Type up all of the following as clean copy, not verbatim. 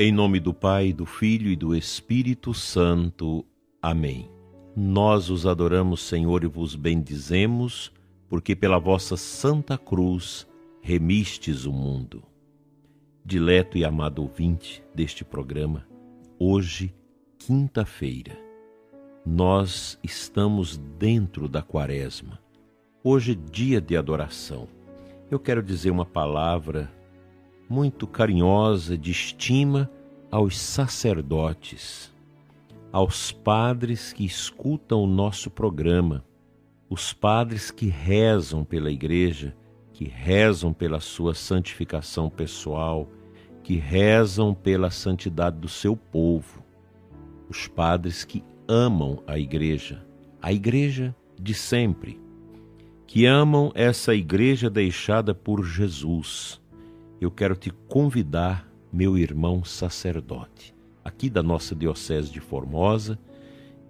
Em nome do Pai, do Filho e do Espírito Santo. Amém. Nós os adoramos, Senhor, e vos bendizemos, porque pela vossa santa cruz remistes o mundo. Dileto e amado ouvinte deste programa, hoje, quinta-feira, nós estamos dentro da Quaresma. Hoje é dia de adoração. Eu quero dizer uma palavra muito carinhosa de estima aos sacerdotes, aos padres que escutam o nosso programa, os padres que rezam pela igreja, que rezam pela sua santificação pessoal, que rezam pela santidade do seu povo, os padres que amam a igreja de sempre, que amam essa igreja deixada por Jesus. Eu quero te convidar, meu irmão sacerdote, aqui da nossa Diocese de Formosa,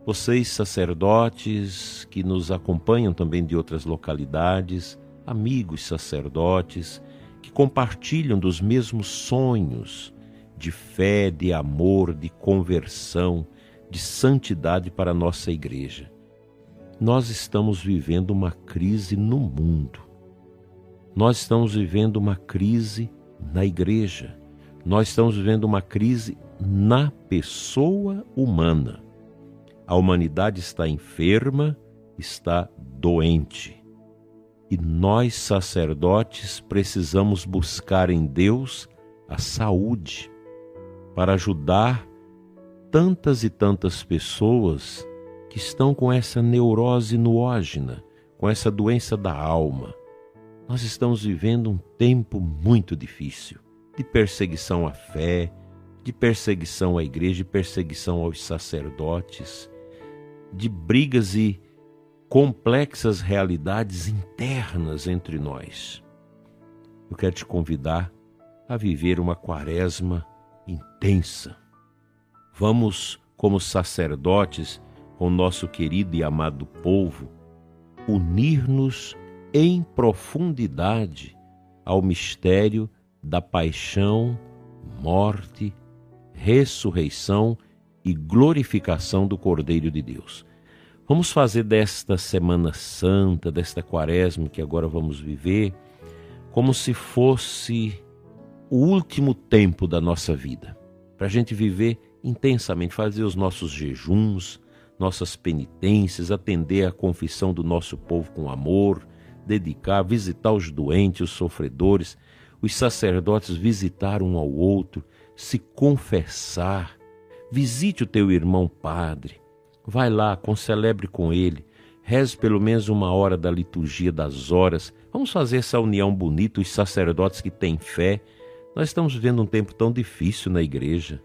vocês sacerdotes que nos acompanham também de outras localidades, amigos sacerdotes que compartilham dos mesmos sonhos de fé, de amor, de conversão, de santidade para a nossa igreja. Nós estamos vivendo uma crise no mundo. Nós estamos vivendo uma crise na igreja. Nós estamos vivendo uma crise na pessoa humana. A humanidade está enferma, está doente. E nós, sacerdotes, precisamos buscar em Deus a saúde para ajudar tantas e tantas pessoas que estão com essa neurose noógena, com essa doença da alma. Nós estamos vivendo um tempo muito difícil, de perseguição à fé, de perseguição à igreja, de perseguição aos sacerdotes, de brigas e complexas realidades internas entre nós. Eu quero te convidar a viver uma quaresma intensa. Vamos, como sacerdotes, com o nosso querido e amado povo, unir-nos em profundidade ao mistério da paixão, morte, ressurreição e glorificação do Cordeiro de Deus. Vamos fazer desta Semana Santa, desta Quaresma que agora vamos viver, como se fosse o último tempo da nossa vida, para a gente viver intensamente, fazer os nossos jejuns, nossas penitências, atender à confissão do nosso povo com amor, dedicar, visitar os doentes, os sofredores, os sacerdotes visitar um ao outro, se confessar. Visite o teu irmão padre, vai lá, concelebre com ele, reze pelo menos 1 hora da liturgia das horas. Vamos fazer essa união bonita, os sacerdotes que têm fé. Nós estamos vivendo um tempo tão difícil na igreja.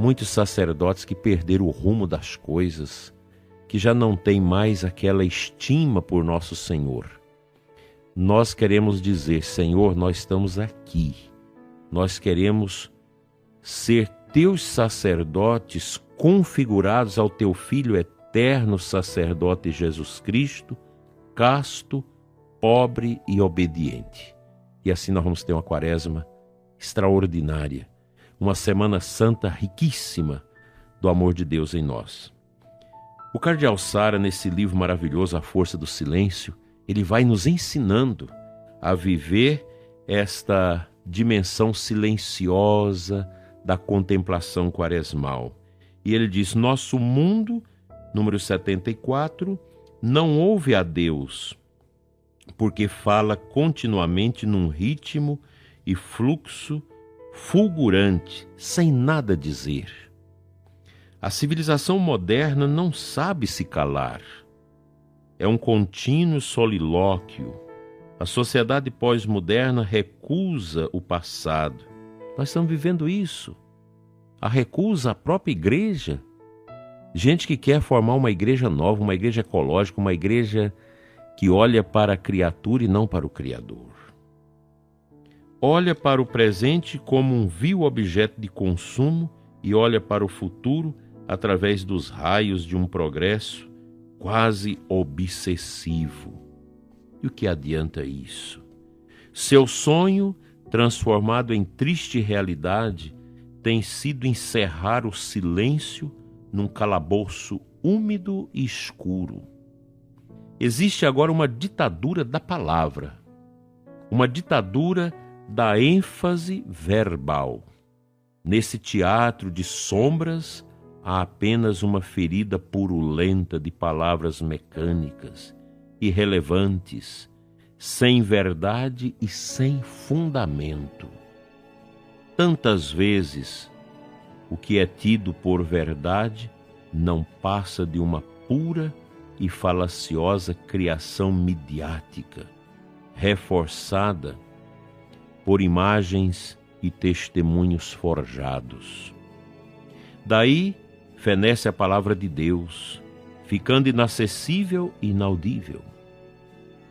Muitos sacerdotes que perderam o rumo das coisas, que já não têm mais aquela estima por nosso Senhor. Nós queremos dizer, Senhor, nós estamos aqui. Nós queremos ser teus sacerdotes configurados ao teu Filho eterno sacerdote Jesus Cristo, casto, pobre e obediente. E assim nós vamos ter uma quaresma extraordinária, uma Semana Santa riquíssima do amor de Deus em nós. O Cardeal Sara, nesse livro maravilhoso, A Força do Silêncio, ele vai nos ensinando a viver esta dimensão silenciosa da contemplação quaresmal. E ele diz, nosso mundo, número 74, não ouve a Deus, porque fala continuamente num ritmo e fluxo fulgurante, sem nada dizer. A civilização moderna não sabe se calar. É um contínuo solilóquio. A sociedade pós-moderna recusa o passado. Nós estamos vivendo isso. A recusa à própria igreja. Gente que quer formar uma igreja nova, uma igreja ecológica, uma igreja que olha para a criatura e não para o Criador. Olha para o presente como um vil objeto de consumo e olha para o futuro através dos raios de um progresso quase obsessivo. E o que adianta isso? Seu sonho, transformado em triste realidade, tem sido encerrar o silêncio num calabouço úmido e escuro. Existe agora uma ditadura da palavra, uma ditadura da ênfase verbal. Nesse teatro de sombras, há apenas uma ferida purulenta de palavras mecânicas, irrelevantes, sem verdade e sem fundamento. Tantas vezes, o que é tido por verdade não passa de uma pura e falaciosa criação midiática, reforçada por imagens e testemunhos forjados. Daí fenece a palavra de Deus, ficando inacessível e inaudível.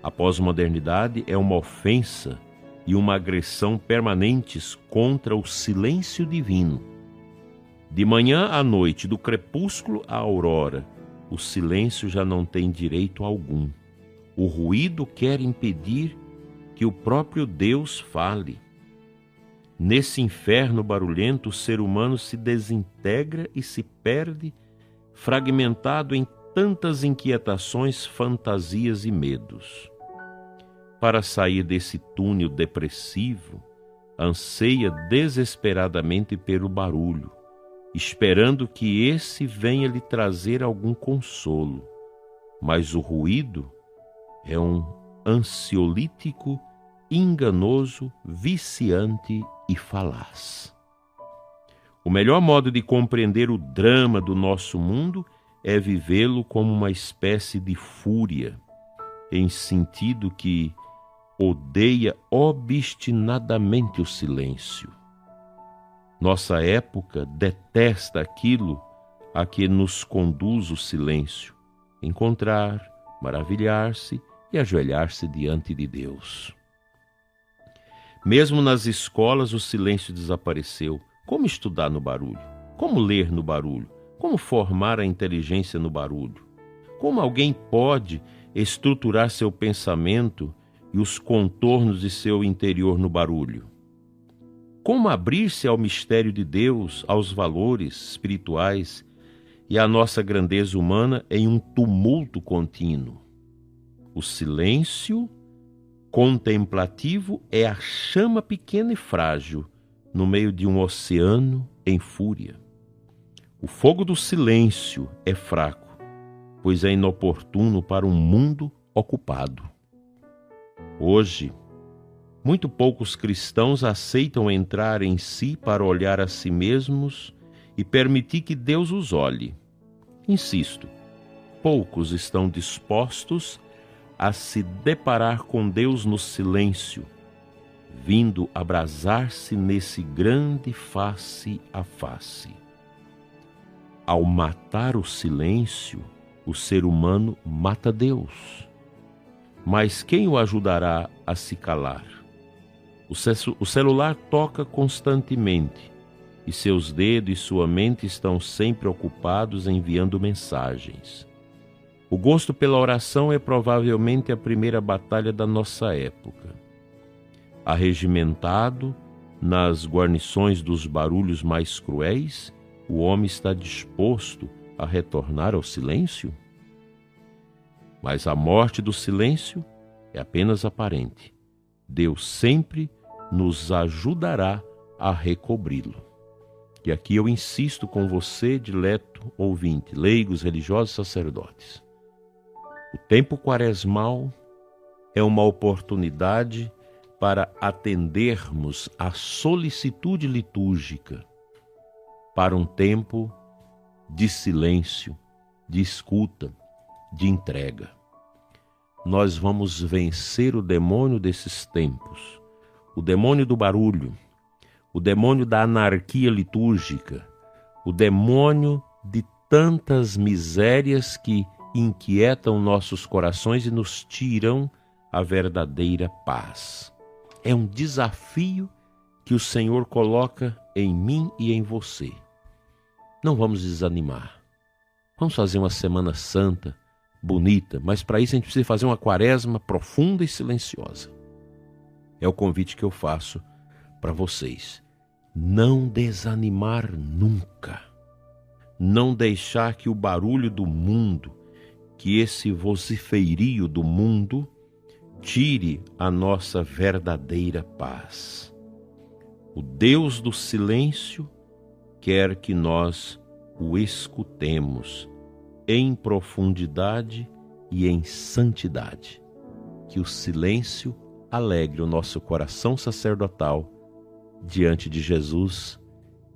A pós-modernidade é uma ofensa e uma agressão permanentes contra o silêncio divino. De manhã à noite, do crepúsculo à aurora, o silêncio já não tem direito algum. O ruído quer impedir que o próprio Deus fale. Nesse inferno barulhento, o ser humano se desintegra e se perde, fragmentado em tantas inquietações, fantasias e medos. Para sair desse túnel depressivo, anseia desesperadamente pelo barulho, esperando que esse venha lhe trazer algum consolo. Mas o ruído é um ansiolítico enganoso, viciante e falaz. O melhor modo de compreender o drama do nosso mundo é vivê-lo como uma espécie de fúria, em sentido que odeia obstinadamente o silêncio. Nossa época detesta aquilo a que nos conduz o silêncio, encontrar, maravilhar-se e ajoelhar-se diante de Deus. Mesmo nas escolas o silêncio desapareceu. Como estudar no barulho? Como ler no barulho? Como formar a inteligência no barulho? Como alguém pode estruturar seu pensamento e os contornos de seu interior no barulho? Como abrir-se ao mistério de Deus, aos valores espirituais e à nossa grandeza humana em um tumulto contínuo? O silêncio contemplativo é a chama pequena e frágil no meio de um oceano em fúria. O fogo do silêncio é fraco, pois é inoportuno para um mundo ocupado. Hoje, muito poucos cristãos aceitam entrar em si para olhar a si mesmos e permitir que Deus os olhe. Insisto, poucos estão dispostos a se deparar com Deus no silêncio, vindo abrasar-se nesse grande face a face. Ao matar o silêncio, o ser humano mata Deus. Mas quem o ajudará a se calar? O celular toca constantemente e seus dedos e sua mente estão sempre ocupados enviando mensagens. O gosto pela oração é provavelmente a primeira batalha da nossa época. Arregimentado nas guarnições dos barulhos mais cruéis, o homem está disposto a retornar ao silêncio? Mas a morte do silêncio é apenas aparente. Deus sempre nos ajudará a recobri-lo. E aqui eu insisto com você, dileto ouvinte, leigos, religiosos, sacerdotes. O tempo quaresmal é uma oportunidade para atendermos à solicitude litúrgica para um tempo de silêncio, de escuta, de entrega. Nós vamos vencer o demônio desses tempos, o demônio do barulho, o demônio da anarquia litúrgica, o demônio de tantas misérias que inquietam nossos corações e nos tiram a verdadeira paz. É um desafio que o Senhor coloca em mim e em você. Não vamos desanimar. Vamos fazer uma Semana Santa bonita, mas para isso a gente precisa fazer uma quaresma profunda e silenciosa. É o convite que eu faço para vocês. não desanimar nunca, não deixar que o barulho do mundo, que esse vocifeirio do mundo, tire a nossa verdadeira paz. O Deus do silêncio quer que nós o escutemos em profundidade e em santidade. Que o silêncio alegre o nosso coração sacerdotal diante de Jesus,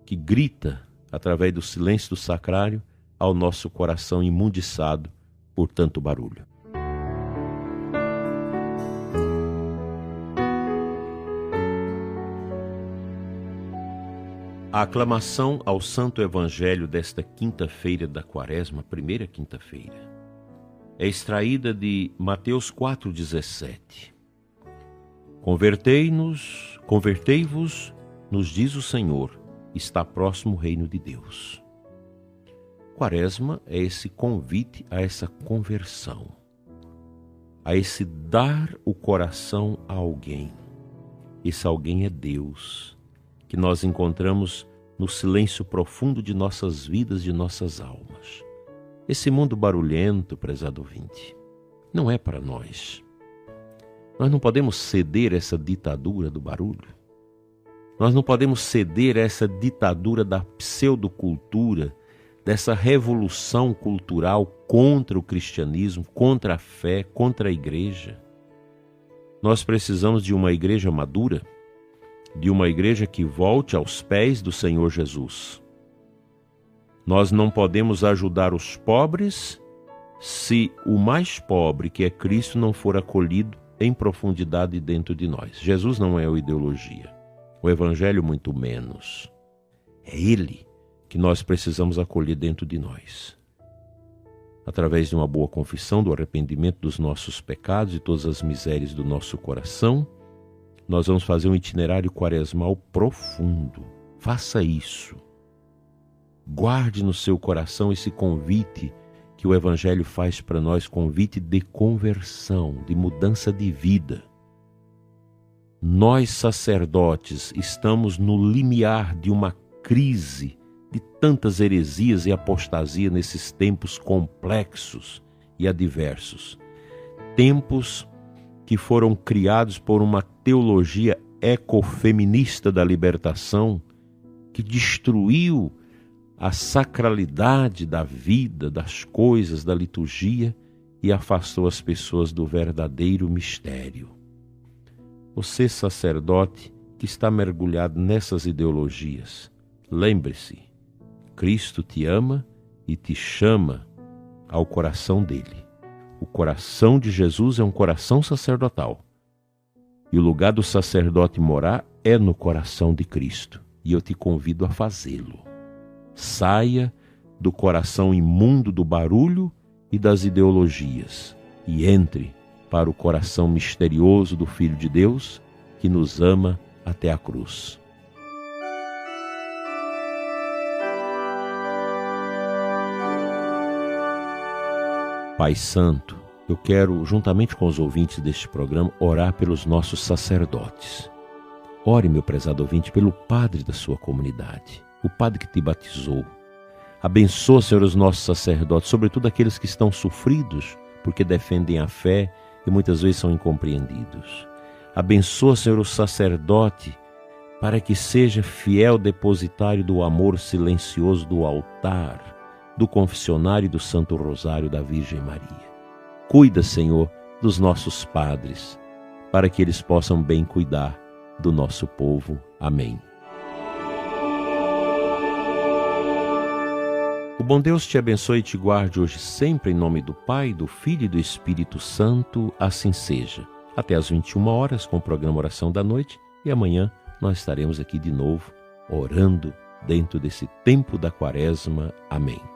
que grita através do silêncio do sacrário ao nosso coração imundiçado por tanto barulho. A aclamação ao Santo Evangelho desta quinta-feira da Quaresma, primeira quinta-feira, é extraída de Mateus 4,17. Convertei-vos, nos diz o Senhor, está próximo o reino de Deus. Quaresma é esse convite a essa conversão, a esse dar o coração a alguém. Esse alguém é Deus, que nós encontramos no silêncio profundo de nossas vidas, de nossas almas. Esse mundo barulhento, prezado ouvinte, não é para nós. Nós não podemos ceder a essa ditadura do barulho. Nós não podemos ceder a essa ditadura da pseudocultura, dessa revolução cultural contra o cristianismo, contra a fé, contra a igreja. Nós precisamos de uma igreja madura, de uma igreja que volte aos pés do Senhor Jesus. Nós não podemos ajudar os pobres se o mais pobre, que é Cristo, não for acolhido em profundidade dentro de nós. Jesus não é uma ideologia, o Evangelho muito menos. É Ele que nós precisamos acolher dentro de nós. Através de uma boa confissão do arrependimento dos nossos pecados e todas as misérias do nosso coração, nós vamos fazer um itinerário quaresmal profundo. Faça isso. Guarde no seu coração esse convite que o Evangelho faz para nós, convite de conversão, de mudança de vida. Nós, sacerdotes, estamos no limiar de uma crise de tantas heresias e apostasia nesses tempos complexos e adversos. Tempos que foram criados por uma teologia ecofeminista da libertação que destruiu a sacralidade da vida, das coisas, da liturgia e afastou as pessoas do verdadeiro mistério. Você, sacerdote, que está mergulhado nessas ideologias, lembre-se, Cristo te ama e te chama ao coração dele. O coração de Jesus é um coração sacerdotal. E o lugar do sacerdote morar é no coração de Cristo. E eu te convido a fazê-lo. Saia do coração imundo do barulho e das ideologias e entre para o coração misterioso do Filho de Deus, que nos ama até a cruz. Pai Santo, eu quero, juntamente com os ouvintes deste programa, orar pelos nossos sacerdotes. Ore, meu prezado ouvinte, pelo padre da sua comunidade, o padre que te batizou. Abençoa, Senhor, os nossos sacerdotes, sobretudo aqueles que estão sofridos, porque defendem a fé e muitas vezes são incompreendidos. Abençoa, Senhor, o sacerdote, para que seja fiel depositário do amor silencioso do altar, do confessionário e do Santo Rosário da Virgem Maria. Cuida, Senhor, dos nossos padres, para que eles possam bem cuidar do nosso povo. Amém. O bom Deus te abençoe e te guarde hoje sempre, em nome do Pai, do Filho e do Espírito Santo. Assim seja. Até às 21 horas com o programa Oração da Noite, e amanhã nós estaremos aqui de novo, orando dentro desse tempo da Quaresma. Amém.